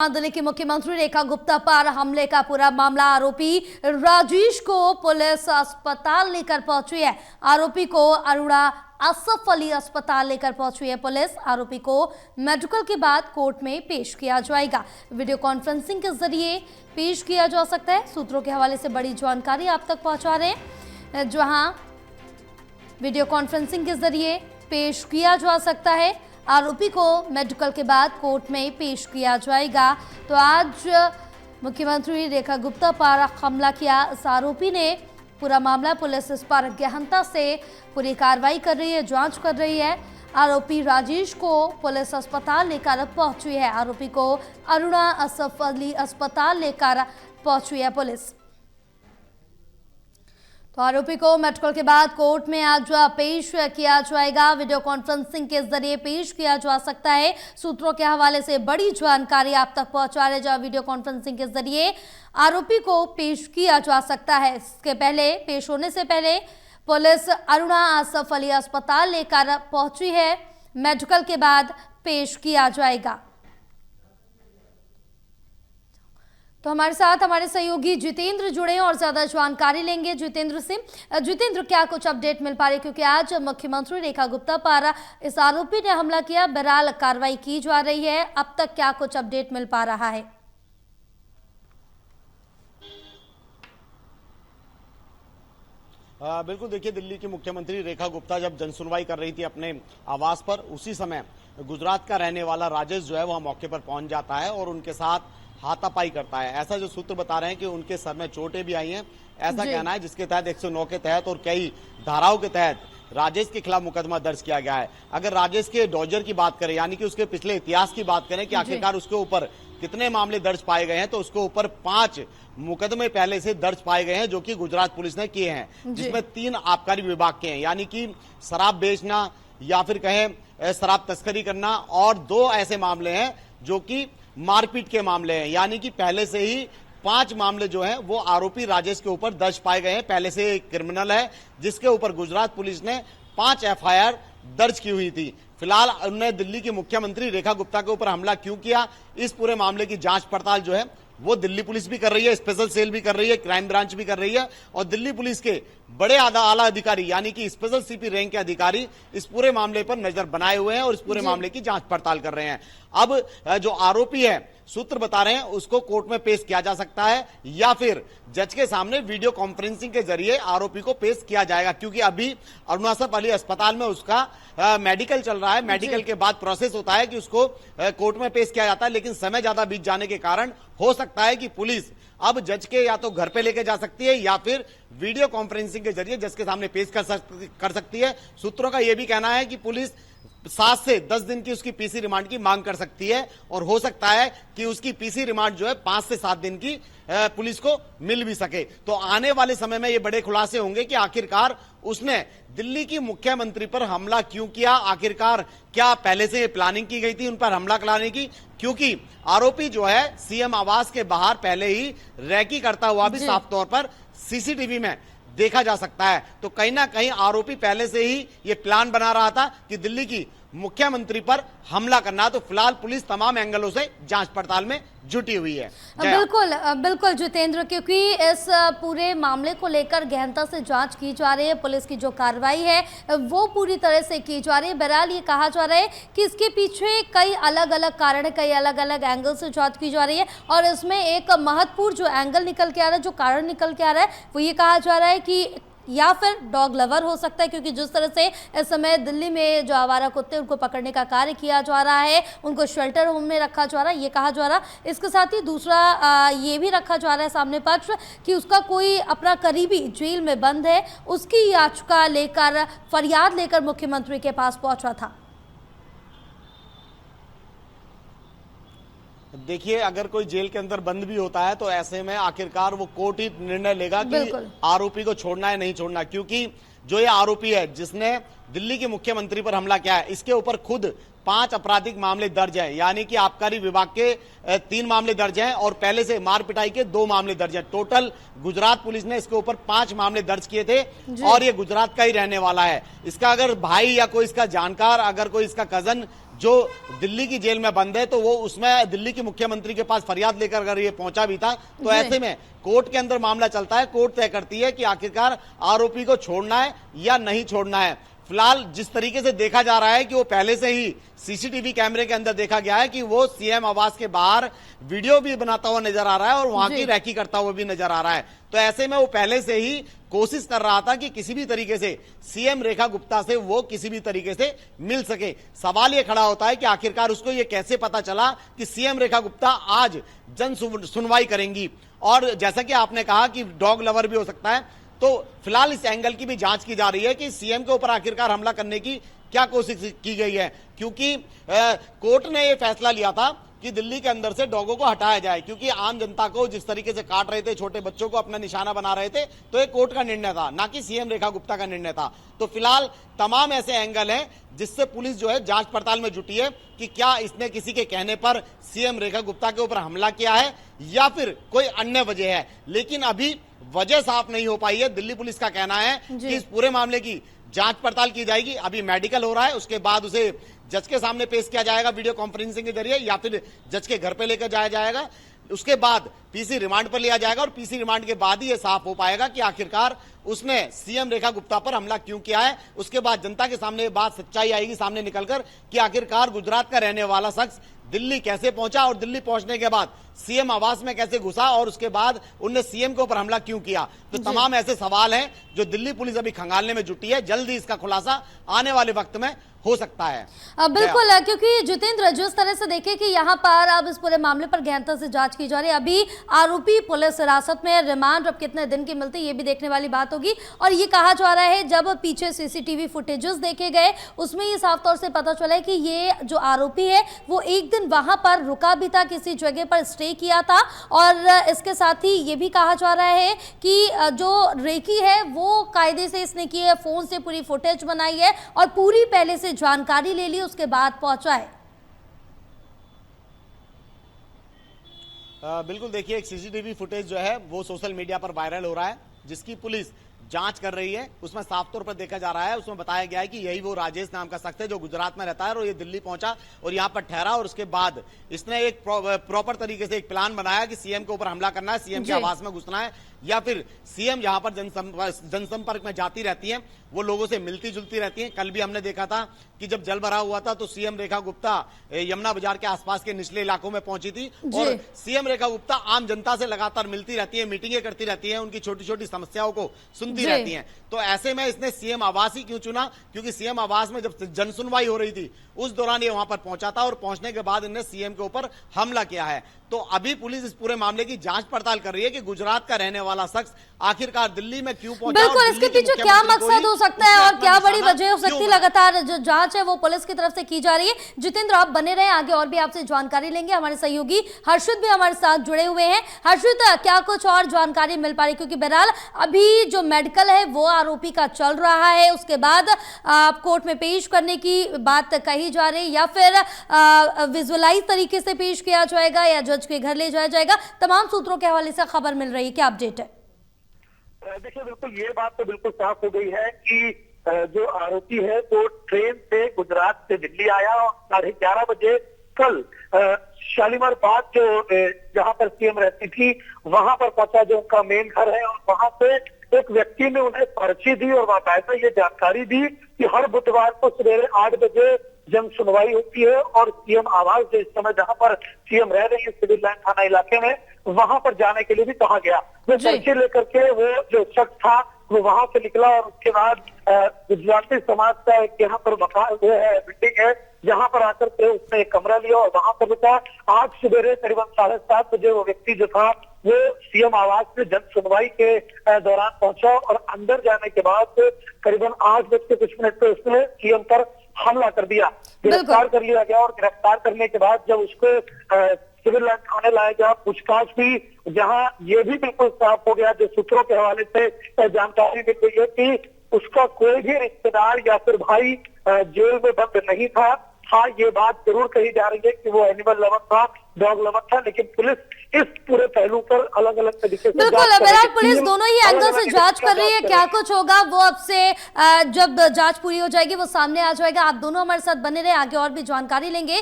दिल्ली की मुख्यमंत्री रेखा गुप्ता पर हमले का पूरा मामला आरोपी राजेश को पुलिस अस्पताल लेकर पहुंची है। आरोपी को अरुणा असफ अली अस्पताल लेकर पहुंची है पुलिस। आरोपी को मेडिकल के बाद कोर्ट में पेश किया जाएगा। वीडियो कॉन्फ्रेंसिंग के जरिए पेश किया जा सकता है। सूत्रों के हवाले से बड़ी जानकारी आप तक पहुंचा रहे हैं, जहां वीडियो कॉन्फ्रेंसिंग के जरिए पेश किया जा सकता है। आरोपी को मेडिकल के बाद कोर्ट में पेश किया जाएगा। तो आज मुख्यमंत्री रेखा गुप्ता पर हमला किया इस आरोपी ने, पूरा मामला पुलिस इस पर गहनता से पूरी कार्रवाई कर रही है, जांच कर रही है। आरोपी राजेश को पुलिस अस्पताल लेकर पहुंची है। आरोपी को अरुणा असफ अली अस्पताल लेकर पहुंची है पुलिस। तो आरोपी को मेडिकल के बाद कोर्ट में आज पेश किया जाएगा। वीडियो कॉन्फ्रेंसिंग के जरिए पेश किया जा सकता है। सूत्रों के हवाले से बड़ी जानकारी आप तक पहुंचा रहे, जहां वीडियो कॉन्फ्रेंसिंग के जरिए आरोपी को पेश किया जा सकता है। इसके पहले, पेश होने से पहले पुलिस अरुणा असफ अली अस्पताल लेकर पहुंची है। मेडिकल के बाद पेश किया जाएगा। तो हमारे साथ हमारे सहयोगी जितेंद्र जुड़े हैं और ज्यादा जानकारी लेंगे जितेंद्र से। जितेंद्र, क्या कुछ अपडेट मिल पा रही है, क्योंकि आज मुख्यमंत्री रेखा गुप्ता पर इस आरोपी ने हमला किया, बहरहाल कार्रवाई की जा रही है, अब तक क्या कुछ अपडेट मिल पा रहा है? बिल्कुल, देखिए, दिल्ली की मुख्यमंत्री रेखा गुप्ता जब जनसुनवाई कर रही थी अपने आवास पर, उसी समय गुजरात का रहने वाला राजेश जो है वह मौके पर पहुंच जाता है और उनके साथ हाथापाई करता है। ऐसा जो सूत्र बता रहे हैं कि उनके सर में चोटें भी आई हैं, ऐसा कहना है, जिसके तहत 109 के तहत और कई धाराओं के तहत राजेश के खिलाफ मुकदमा दर्ज किया गया है। अगर राजेश के डॉजर की बात करें, यानी कि उसके पिछले इतिहास की बात करें कि आखिरकार उसके ऊपर कितने मामले दर्ज पाए गए हैं, तो उसके ऊपर 5 मुकदमे पहले से दर्ज पाए गए हैं, जो कि गुजरात पुलिस ने किए हैं, जिसमें 3 आबकारी विभाग के हैं, यानी कि शराब बेचना या फिर कहें शराब तस्करी करना, और 2 ऐसे मामले हैं जो कि मारपीट के मामले हैं। यानी कि पहले से ही 5 मामले जो हैं वो आरोपी राजेश के ऊपर दर्ज पाए गए हैं। पहले से एक क्रिमिनल है जिसके ऊपर गुजरात पुलिस ने 5 एफआईआर दर्ज की हुई थी। फिलहाल उन्होंने दिल्ली की मुख्यमंत्री रेखा गुप्ता के ऊपर हमला क्यों किया, इस पूरे मामले की जांच पड़ताल जो है वो दिल्ली पुलिस भी कर रही है, स्पेशल सेल भी कर रही है, क्राइम ब्रांच भी कर रही है, और दिल्ली पुलिस के बड़े आला अधिकारी यानी कि स्पेशल सीपी रैंक के अधिकारी इस पूरे मामले पर नजर बनाए हुए हैं और इस पूरे मामले की जांच पड़ताल कर रहे हैं। अब जो आरोपी है, सूत्र बता रहे हैं, उसको कोर्ट में पेश किया जा सकता है या फिर जज के सामने वीडियो कॉन्फ्रेंसिंग के जरिए आरोपी को पेश किया जाएगा, क्योंकि अभी अरुणा असफ अली अस्पताल में उसका मेडिकल चल रहा है। मेडिकल के बाद प्रोसेस होता है कि उसको कोर्ट में पेश किया जाता है, लेकिन समय ज्यादा बीत जाने के कारण हो सकता है कि पुलिस अब जज के या तो घर पे लेके जा सकती है या फिर वीडियो कॉन्फ्रेंसिंग के जरिए जज के सामने पेश कर सकती है। सूत्रों का यह भी कहना है कि पुलिस 7 से 10 दिन की उसकी पीसी रिमांड की मांग कर सकती है, और हो सकता है कि उसकी पीसी रिमांड जो है 5 से 7 दिन की पुलिस को मिल भी सके। तो आने वाले समय में ये बड़े खुलासे होंगे कि आखिरकार उसने दिल्ली की मुख्यमंत्री पर हमला क्यों किया। आखिरकार क्या पहले से ये प्लानिंग की गई थी उन पर हमला कराने की, क्योंकि आरोपी जो है सीएम आवास के बाहर पहले ही रैकी करता हुआ भी साफ तौर पर सीसीटीवी में देखा जा सकता है। तो कहीं ना कहीं आरोपी पहले से ही ये प्लान बना रहा था कि दिल्ली की मुख्यमंत्री पर हमला करना। तो फिलहाल पुलिस तमाम एंगलों से जांच पड़ताल में जुटी हुई है। बिल्कुल जितेंद्र, क्योंकि इस पूरे मामले को लेकर गहनता से जांच की जा रही है। पुलिस की जो कार्रवाई है वो पूरी तरह से की जा रही है। बहरहाल ये कहा जा रहा है कि इसके पीछे कई अलग अलग कारण है, कई अलग अलग एंगल से जांच की जा रही है, और इसमें एक महत्वपूर्ण जो एंगल निकल के आ रहा है, जो कारण निकल के आ रहा है, वो ये कहा जा रहा है कि या फिर डॉग लवर हो सकता है, क्योंकि जिस तरह से इस समय दिल्ली में जो आवारा कुत्ते उनको पकड़ने का कार्य किया जा रहा है, उनको शेल्टर होम में रखा जा रहा है, ये कहा जा रहा है। इसके साथ ही दूसरा ये भी रखा जा रहा है सामने पक्ष कि उसका कोई अपना करीबी जेल में बंद है, उसकी याचिका लेकर, फरियाद लेकर मुख्यमंत्री के पास पहुंचा था। देखिए, अगर कोई जेल के अंदर बंद भी होता है तो ऐसे में आखिरकार वो कोर्ट ही निर्णय लेगा कि आरोपी को छोड़ना है नहीं छोड़ना, क्योंकि जो ये आरोपी है जिसने दिल्ली के मुख्यमंत्री पर हमला किया है, इसके ऊपर खुद 5 आपराधिक मामले दर्ज हैं, यानी कि आबकारी विभाग के 3 मामले दर्ज हैं और पहले से मार पिटाई के 2 मामले दर्ज हैं। टोटल गुजरात पुलिस ने इसके ऊपर 5 मामले दर्ज किए थे और ये गुजरात का ही रहने वाला है। इसका अगर भाई या कोई इसका जानकार, अगर कोई इसका कजन जो दिल्ली की जेल में बंद है, तो वो उसमें दिल्ली की मुख्यमंत्री के पास फरियाद लेकर अगर ये पहुंचा भी था, तो ऐसे में कोर्ट के अंदर मामला चलता है। कोर्ट तय करती है कि आखिरकार आरोपी को छोड़ना है या नहीं छोड़ना है। फिलहाल जिस तरीके से देखा जा रहा है कि वो पहले से ही सीसीटीवी कैमरे के अंदर देखा गया है कि वो सीएम आवास के बाहर वीडियो भी बनाता हुआ नजर आ रहा है और वहां की रैकी करता हुआ भी नजर आ रहा है। तो ऐसे में वो पहले से ही कोशिश कर रहा था कि किसी भी तरीके से सीएम रेखा गुप्ता से वो किसी भी तरीके से मिल सके। सवाल ये खड़ा होता है कि आखिरकार उसको ये कैसे पता चला कि सीएम रेखा गुप्ता आज जन सुनवाई करेंगी। और जैसा कि आपने कहा कि डॉग लवर भी हो सकता है, तो फिलहाल इस एंगल की भी जांच की जा रही है कि सीएम के ऊपर आखिरकार हमला करने की क्या कोशिश की गई है, क्योंकि कोर्ट ने यह फैसला लिया था कि दिल्ली के अंदर से डॉगों को हटाया जाए, क्योंकि आम जनता को जिस तरीके से काट रहे थे, छोटे बच्चों को अपना निशाना बना रहे थे, तो ये कोर्ट का निर्णय था, ना कि सीएम रेखा गुप्ता का निर्णय था। तो फिलहाल तमाम ऐसे एंगल हैं जिससे पुलिस जो है जांच पड़ताल में जुटी है कि क्या इसने किसी के कहने पर सीएम रेखा गुप्ता के ऊपर हमला किया है या फिर कोई अन्य वजह है। लेकिन अभी वजह साफ नहीं हो पाई है। दिल्ली पुलिस का कहना है कि इस पूरे मामले की जांच पड़ताल की जाएगी। अभी मेडिकल हो रहा है, उसके बाद उसे जज के सामने पेश किया जाएगा वीडियो कॉन्फ्रेंसिंग के जरिए, या फिर जज के घर पे लेकर जाया जाएगा। उसके बाद पीसी रिमांड पर लिया जाएगा और पीसी रिमांड के बाद ही यह साफ हो पाएगा कि आखिरकार उसने सीएम रेखा गुप्ता पर हमला क्यों किया है। उसके बाद जनता के सामने ये बात सच्चाई आएगी सामने निकलकर कि आखिरकार गुजरात का रहने वाला शख्स दिल्ली कैसे पहुंचा और दिल्ली पहुंचने के बाद सीएम आवास में कैसे घुसा और उसके बाद उनने सीएम के ऊपर हमला क्यों किया। तो तमाम ऐसे सवाल हैं जो दिल्ली पुलिस अभी खंगालने में जुटी है। जल्द ही इसका खुलासा आने वाले वक्त में हो सकता है। बिल्कुल, क्योंकि जितेंद्र जिस तरह से देखे कि यहाँ पर अब इस पूरे मामले पर गहनता से जांच की जा रही है। अभी आरोपी पुलिस हिरासत में, रिमांड अब कितने दिन की मिलती है ये भी देखने वाली बात होगी। और ये कहा जा रहा है जब पीछे सीसीटीवी फुटेजेस देखे गए उसमें ये साफ तौर से पता चला है कि ये जो आरोपी है वो एक दिन वहां पर रुका भी था, किसी जगह पर स्टे किया था। और इसके साथ ही ये भी कहा जा रहा है कि जो रेकी है वो कायदे से इसने की है, फोन से पूरी फुटेज बनाई है और पूरी पहले से जानकारी ले ली, उसके बाद पहुंचा है। बिल्कुल, देखिए एक सीसीटीवी फुटेज जो है वो सोशल मीडिया पर वायरल हो रहा है, जिसकी पुलिस जांच कर रही है। उसमें साफ तौर पर देखा जा रहा है, उसमें बताया गया है कि यही वो राजेश नाम का शख्स है जो गुजरात में रहता है और ये दिल्ली पहुंचा और यहां पर ठहरा और उसके बाद इसने एक प्रॉपर तरीके से एक प्लान बनाया कि सीएम के ऊपर हमला करना है, सीएम के आवास में घुसना है, या फिर सीएम जहां पर जनसंपर्क में जाती रहती हैं वो लोगों से मिलती जुलती रहती हैं। कल भी हमने देखा था कि जब जल भरा हुआ था तो सीएम रेखा गुप्ता यमुना बाजार के आसपास के निचले इलाकों में पहुंची थी और सीएम रेखा गुप्ता आम जनता से लगातार मिलती रहती है, मीटिंगें करती रहती हैं, उनकी छोटी छोटी समस्याओं को सुनती रहती हैं। तो ऐसे में इसने सीएम आवास ही क्यों चुना, क्योंकि सीएम आवास में जब जनसुनवाई हो रही थी उस दौरान ये वहां पर पहुंचा था और पहुंचने के बाद इन्हें सीएम के ऊपर हमला किया है। तो अभी पुलिस इस पूरे मामले की जांच पड़ताल कर रही है कि गुजरात का रहने वाला शख्स आखिरकार दिल्ली में क्यों पहुंचा। बिल्कुल, इसके पीछे क्या मकसद हो सकता है और क्या बड़ी वजह हो सकती है, लगातार जो जांच है वो पुलिस की तरफ से की जा रही है। जितेंद्र आप बने रहे, आगे और भी आपसे जानकारी लेंगे। हमारे सहयोगी हर्षित भी हमारे साथ जुड़े हुए हैं। हर्षित, क्या कुछ और जानकारी मिल पा रही, क्योंकि बहरहाल अभी जो मेडिकल है वो आरोपी का चल रहा है, उसके बाद कोर्ट में पेश करने की बात कही जा रही है या फिर विजुअलाइज तरीके से पेश किया जाएगा या जज के घर ले जाया जाएगा, तमाम सूत्रों के हवाले से खबर मिल रही है, क्या अपडेट है? देखिए, बिल्कुल ये बात तो बिल्कुल साफ हो गई है कि जो आरोपी है वो ट्रेन से गुजरात से दिल्ली आया और 11:30 बजे कल शालीमार बाग जो जहां पर सीएम रहती थी वहां पर पहुंचा, जो उनका मेन घर है, और वहां पे एक व्यक्ति ने उन्हें पर्ची दी और बाकायदा ये जानकारी दी कि हर बुधवार को सवेरे 8 बजे जन सुनवाई होती है और सीएम आवास जो इस समय जहां पर सीएम रह रही है सिविल लाइन थाना इलाके में, वहां पर जाने के लिए भी कहा गया। वो पर्ची लेकर के वो जो शख्स था वो वहां से निकला और उसके बाद गुजराती समाज का एक यहाँ पर मकान वो है, बिल्डिंग है, जहां पर आकर के उसने एक कमरा लिया और वहां पर रुका। आज सवेरे करीबन 7:30 बजे वो व्यक्ति जो था वो सीएम आवास में जन सुनवाई के दौरान पहुंचा और अंदर जाने के बाद करीबन 8:00 पे उसने सीएम पर हमला कर दिया। गिरफ्तार कर लिया गया और गिरफ्तार करने के बाद जब उसको सिविल लाइन थाने लाया गया, पूछताछ हुई, जहां ये भी बिल्कुल साफ हो गया, जो सूत्रों के हवाले से जानकारी मिल गई है कि उसका कोई भी रिश्तेदार या फिर भाई जेल में बंद नहीं था। हाँ, ये बात जरूर कही जा रही है कि वो एनिमल लवर था, डॉग लवर था, लेकिन पुलिस इस पूरे पहलू पर अलग अलग तरीके से बिल्कुल, बहरहाल पुलिस दोनों ही एंगल से जांच कर रही है। क्या कुछ होगा वो अब से जब जांच पूरी हो जाएगी वो सामने आ जाएगा। आप दोनों हमारे साथ बने रहे, आगे और भी जानकारी लेंगे।